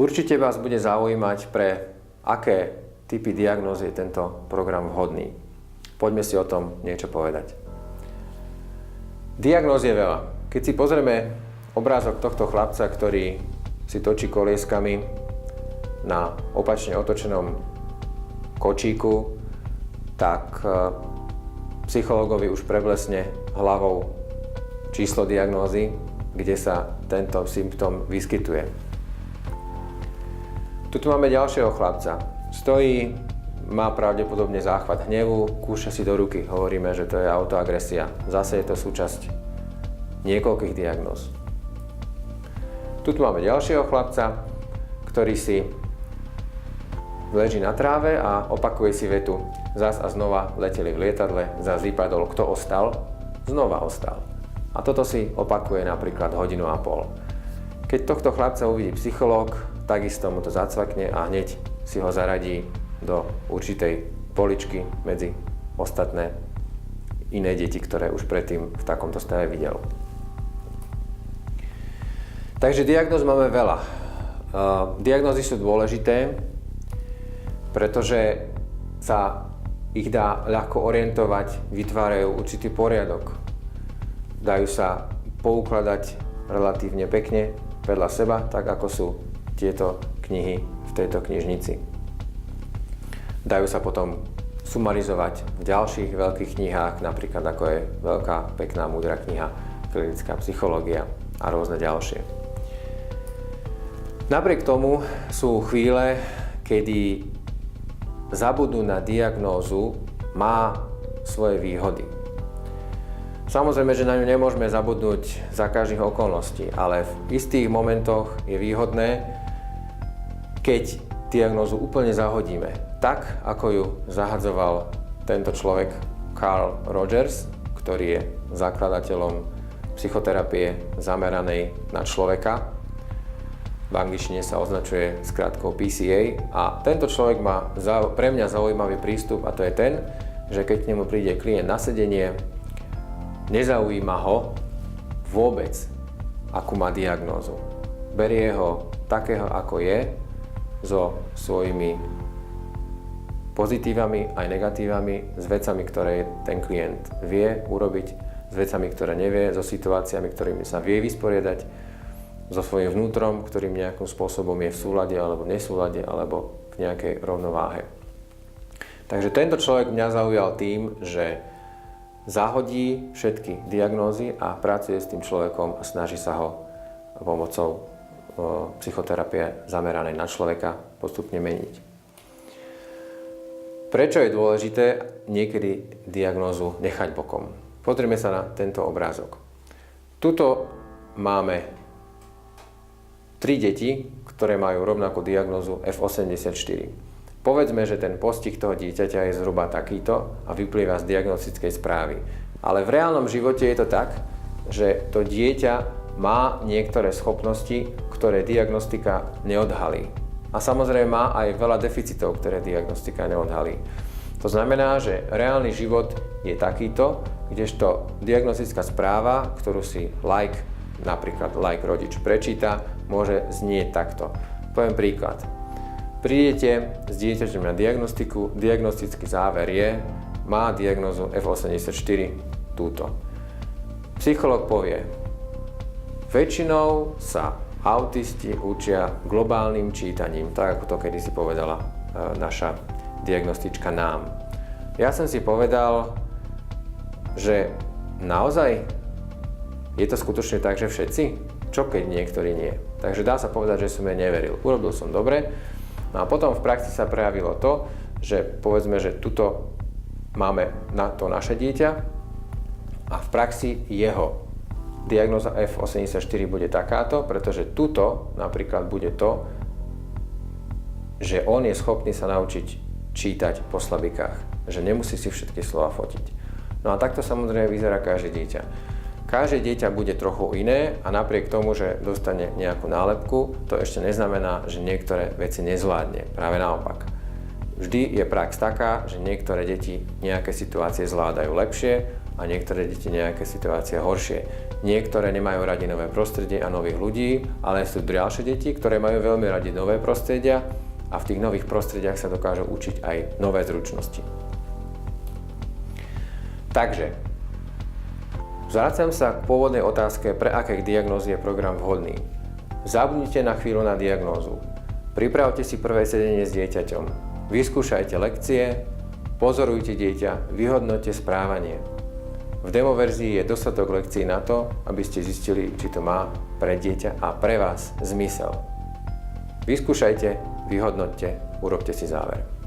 Určite vás bude zaujímať, pre aké typy diagnóz je tento program vhodný. Poďme si o tom niečo povedať. Diagnóz je veľa. Keď si pozrieme obrázok tohto chlapca, ktorý si točí kolieskami na opačne otočenom kočíku, tak psychológovi už preblesne hlavou číslo diagnózy, kde sa tento symptóm vyskytuje. Tu máme ďalšieho chlapca. Stojí, má pravdepodobne záchvat hnevu, kúša si do ruky. Hovoríme, že to je autoagresia. Zase je to súčasť niekoľkých diagnóz. Tu máme ďalšieho chlapca, ktorý si leží na tráve a opakuje si vetu. Zas a znova leteli v lietadle, zas vypadol, kto ostal, znova ostal. A toto si opakuje napríklad 1,5 hodiny. Keď tohto chlapca uvidí psychológ, takisto mu to zacvakne a hneď si ho zaradí do určitej poličky medzi ostatné iné deti, ktoré už predtým v takomto stave videl. Takže diagnóz máme veľa. Diagnózy sú dôležité, pretože sa ich dá ľahko orientovať, vytvárajú určitý poriadok. Dajú sa poukladať relatívne pekne vedľa seba, tak ako sú tieto knihy v tejto knižnici. Dajú sa potom sumarizovať v ďalších veľkých knihách, napríklad ako je veľká, pekná, múdra kniha Klinická psychológia a rôzne ďalšie. Napriek tomu sú chvíle, kedy zabudnúť na diagnózu má svoje výhody. Samozrejme, že na ňu nemôžeme zabudnúť za každých okolností, ale v istých momentoch je výhodné, keď diagnózu úplne zahodíme. Tak, ako ju zahadzoval tento človek Carl Rogers, ktorý je zakladateľom psychoterapie zameranej na človeka. V angličtine sa označuje skratkou PCA a tento človek má pre mňa zaujímavý prístup a to je ten, že keď k nemu príde klient na sedenie, nezaujíma ho vôbec, akú má diagnózu. Berie ho takého, ako je, so svojimi pozitívami aj negatívami, s vecami, ktoré ten klient vie urobiť, s vecami, ktoré nevie, so situáciami, ktorými sa vie vysporiadať, so svojím vnútrom, ktorým nejakým spôsobom je v súlade alebo nesúlade, alebo v nejakej rovnováhe. Takže tento človek mňa zaujal tým, že zahodí všetky diagnózy a pracuje s tým človekom a snaží sa ho pomocou psychoterapie zameranej na človeka postupne meniť. Prečo je dôležité niekedy diagnózu nechať bokom? Pozrime sa na tento obrázok. Tuto máme 3 deti, ktoré majú rovnakú diagnózu F84. Povedzme, že ten postih toho dieťaťa je zhruba takýto a vyplýva z diagnostickej správy. Ale v reálnom živote je to tak, že to dieťa má niektoré schopnosti, ktoré diagnostika neodhalí. A samozrejme má aj veľa deficitov, ktoré diagnostika neodhalí. To znamená, že reálny život je takýto, kdežto diagnostická správa, ktorú si napríklad rodič prečíta, môže znieť takto. Poviem príklad. Prídete s dieťaťom na diagnostiku, diagnostický záver je, má diagnózu F84, túto. Psychológ povie, väčšinou sa autisti učia globálnym čítaním, tak ako to kedysi povedala naša diagnostička nám. Ja som si povedal, že naozaj je to skutočne tak, že všetci? Čo keď niektorí nie? Takže dá sa povedať, že som jej neveril. Urobil som dobre. No a potom v praxi sa prejavilo to, že povedzme, že tuto máme na to naše dieťa a v praxi jeho diagnóza F84 bude takáto, pretože tuto napríklad bude to, že on je schopný sa naučiť čítať po slabikách, že nemusí si všetky slova fotiť. No a takto samozrejme vyzerá každé dieťa. Každé dieťa bude trochu iné a napriek tomu, že dostane nejakú nálepku, to ešte neznamená, že niektoré veci nezvládne. Práve naopak. Vždy je prax taká, že niektoré deti nejaké situácie zvládajú lepšie a a niektoré deti nejaké situácie horšie. Niektoré nemajú radi nové prostredie a nových ľudí, ale sú ďalšie deti, ktoré majú veľmi radi nové prostredia a v tých nových prostrediach sa dokážu učiť aj nové zručnosti. Takže, vracam sa k pôvodnej otázke, pre aké diagnózy je program vhodný. Zabudnite na chvíľu na diagnózu. Pripravte si prvé sedenie s dieťaťom. Vyskúšajte lekcie, pozorujte dieťa, vyhodnoťte správanie. V demo verzii je dostatok lekcií na to, aby ste zistili, či to má pre dieťa a pre vás zmysel. Vyskúšajte, vyhodnoťte, urobte si záver.